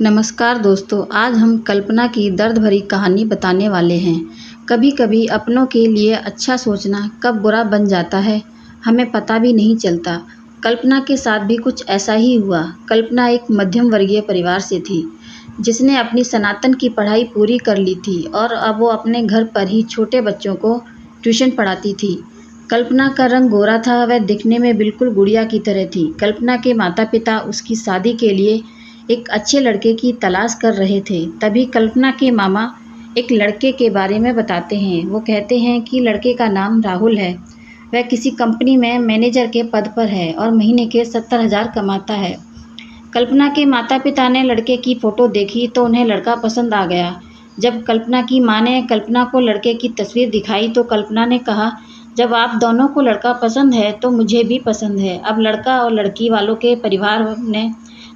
नमस्कार दोस्तों, आज हम कल्पना की दर्द भरी कहानी बताने वाले हैं। कभी कभी अपनों के लिए अच्छा सोचना कब बुरा बन जाता है, हमें पता भी नहीं चलता। कल्पना के साथ भी कुछ ऐसा ही हुआ। कल्पना एक मध्यम वर्गीय परिवार से थी, जिसने अपनी स्नातन की पढ़ाई पूरी कर ली थी और अब वो अपने घर पर ही छोटे बच्चों को ट्यूशन पढ़ाती थी। कल्पना का रंग गोरा था, वह दिखने में बिल्कुल गुड़िया की तरह थी। कल्पना के माता पिता उसकी शादी के लिए एक अच्छे लड़के की तलाश कर रहे थे। तभी कल्पना के मामा एक लड़के के बारे में बताते हैं। वो कहते हैं कि लड़के का नाम राहुल है, वह किसी कंपनी में मैनेजर के पद पर है और महीने के 70,000 कमाता है। कल्पना के माता पिता ने लड़के की फ़ोटो देखी तो उन्हें लड़का पसंद आ गया। जब कल्पना की माँ ने कल्पना को लड़के की तस्वीर दिखाई तो कल्पना ने कहा, जब आप दोनों को लड़का पसंद है तो मुझे भी पसंद है। अब लड़का और लड़की वालों के परिवार ने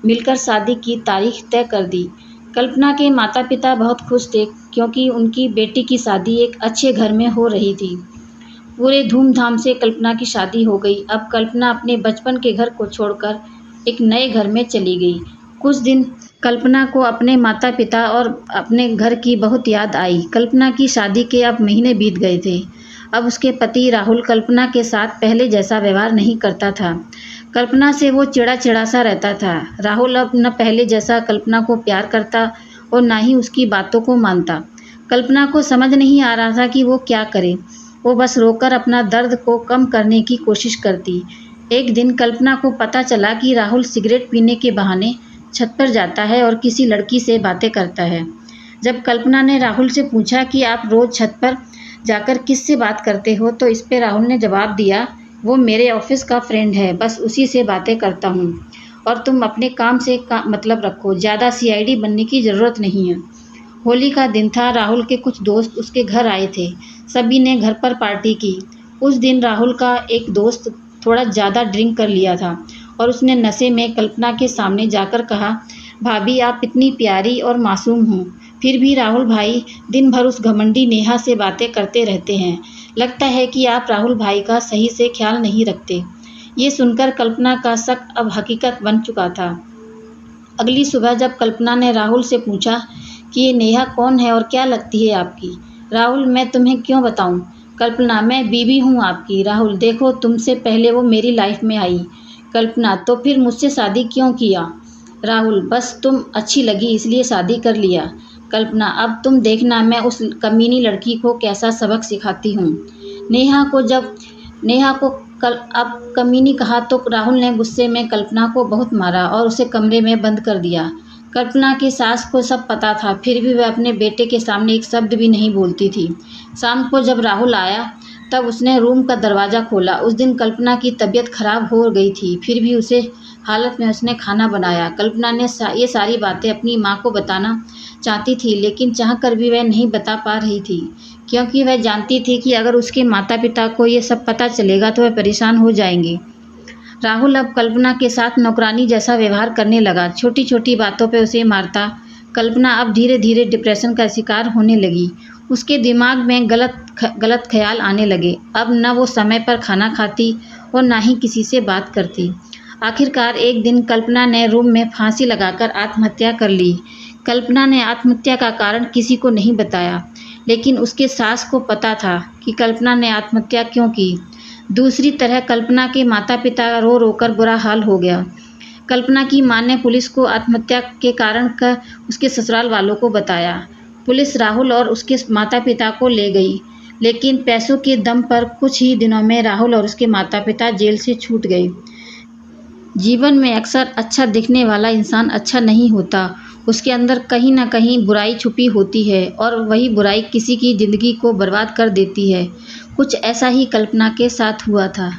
मिलकर शादी की तारीख तय कर दी। कल्पना के माता पिता बहुत खुश थे, क्योंकि उनकी बेटी की शादी एक अच्छे घर में हो रही थी। पूरे धूमधाम से कल्पना की शादी हो गई। अब कल्पना अपने बचपन के घर को छोड़कर एक नए घर में चली गई। कुछ दिन कल्पना को अपने माता पिता और अपने घर की बहुत याद आई। कल्पना की शादी के अब महीने बीत गए थे। अब उसके पति राहुल कल्पना के साथ पहले जैसा व्यवहार नहीं करता था। कल्पना से वो चिड़ा सा रहता था। राहुल अब न पहले जैसा कल्पना को प्यार करता और ना ही उसकी बातों को मानता। कल्पना को समझ नहीं आ रहा था कि वो क्या करे। वो बस रोकर अपना दर्द को कम करने की कोशिश करती। एक दिन कल्पना को पता चला कि राहुल सिगरेट पीने के बहाने छत पर जाता है और किसी लड़की से बातें करता है। जब कल्पना ने राहुल से पूछा कि आप रोज़ छत पर जाकर किससे बात करते हो, तो इस पे राहुल ने जवाब दिया, वो मेरे ऑफिस का फ्रेंड है, बस उसी से बातें करता हूँ और तुम अपने काम से मतलब रखो, ज़्यादा सीआईडी बनने की ज़रूरत नहीं है। होली का दिन था। राहुल के कुछ दोस्त उसके घर आए थे। सभी ने घर पर पार्टी की। उस दिन राहुल का एक दोस्त थोड़ा ज़्यादा ड्रिंक कर लिया था और उसने नशे में कल्पना के सामने जाकर कहा, भाभी आप इतनी प्यारी और मासूम हो, फिर भी राहुल भाई दिन भर उस घमंडी नेहा से बातें करते रहते हैं। लगता है कि आप राहुल भाई का सही से ख्याल नहीं रखते। ये सुनकर कल्पना का शक अब हकीकत बन चुका था। अगली सुबह जब कल्पना ने राहुल से पूछा कि ये नेहा कौन है और क्या लगती है आपकी? राहुल, मैं तुम्हें क्यों बताऊं? कल्पना, मैं बीवी हूं आपकी। राहुल, देखो तुमसे पहले वो मेरी लाइफ में आई। कल्पना, तो फिर मुझसे शादी क्यों किया? राहुल, बस तुम अच्छी लगी इसलिए शादी कर लिया। कल्पना, अब तुम देखना मैं उस कमीनी लड़की को कैसा सबक सिखाती हूँ। नेहा को कल अब कमीनी कहा तो राहुल ने गुस्से में कल्पना को बहुत मारा और उसे कमरे में बंद कर दिया। कल्पना की सास को सब पता था, फिर भी वह अपने बेटे के सामने एक शब्द भी नहीं बोलती थी। शाम को जब राहुल आया तब उसने रूम का दरवाज़ा खोला। उस दिन कल्पना की तबीयत खराब हो गई थी, फिर भी उसे हालत में उसने खाना बनाया। कल्पना ने ये सारी बातें अपनी माँ को बताना चाहती थी, लेकिन चाहकर भी वह नहीं बता पा रही थी, क्योंकि वह जानती थी कि अगर उसके माता पिता को ये सब पता चलेगा तो वह परेशान हो जाएंगे। राहुल अब कल्पना के साथ नौकरानी जैसा व्यवहार करने लगा, छोटी छोटी बातों पे उसे मारता। कल्पना अब धीरे धीरे डिप्रेशन का शिकार होने लगी। उसके दिमाग में गलत ख्याल आने लगे। अब न वो समय पर खाना खाती और ना ही किसी से बात करती। आखिरकार एक दिन कल्पना ने रूम में फांसी लगाकर आत्महत्या कर ली। कल्पना ने आत्महत्या का कारण किसी को नहीं बताया, लेकिन उसके सास को पता था कि कल्पना ने आत्महत्या क्यों की। दूसरी तरह कल्पना के माता पिता रो रो कर बुरा हाल हो गया। कल्पना की मां ने पुलिस को आत्महत्या के कारण का उसके ससुराल वालों को बताया। पुलिस राहुल और उसके माता पिता को ले गई, लेकिन पैसों के दम पर कुछ ही दिनों में राहुल और उसके माता पिता जेल से छूट गए। जीवन में अक्सर अच्छा दिखने वाला इंसान अच्छा नहीं होता, उसके अंदर कहीं ना कहीं बुराई छुपी होती है और वही बुराई किसी की ज़िंदगी को बर्बाद कर देती है। कुछ ऐसा ही कल्पना के साथ हुआ था।